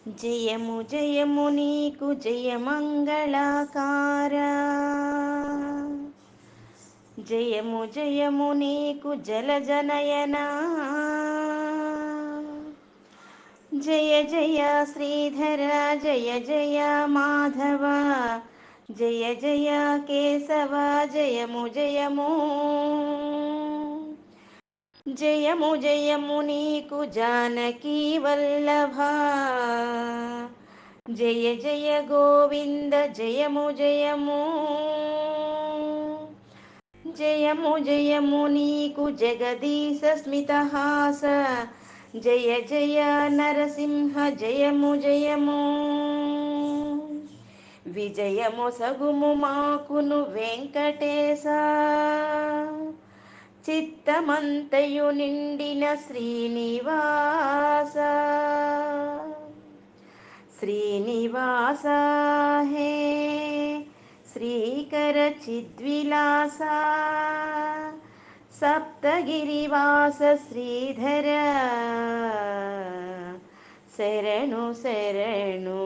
జయము జయము నీకు జయమంగళాకార, జయము జయము నీకు జలజనయనా, జయ జయ శ్రీధర జయ జయ మాధవ, జయ జయ కేశవ జయము జయము, జయము జయము నీకు జానకీ వల్లభ, జయ జయ గోవింద జయము జయము, జయము జయము నీకు జగదీశ స్మితహాస, జయ జయ నరసింహ జయము జయము, విజయము సగుము మాకును వెంకటేశ, చిత్తమంతయు నిండిన శ్రీనివాస, శ్రీనివాస హే శ్రీకర చిద్విలాస, సప్తగిరివాస శ్రీధర శరణు శరణు.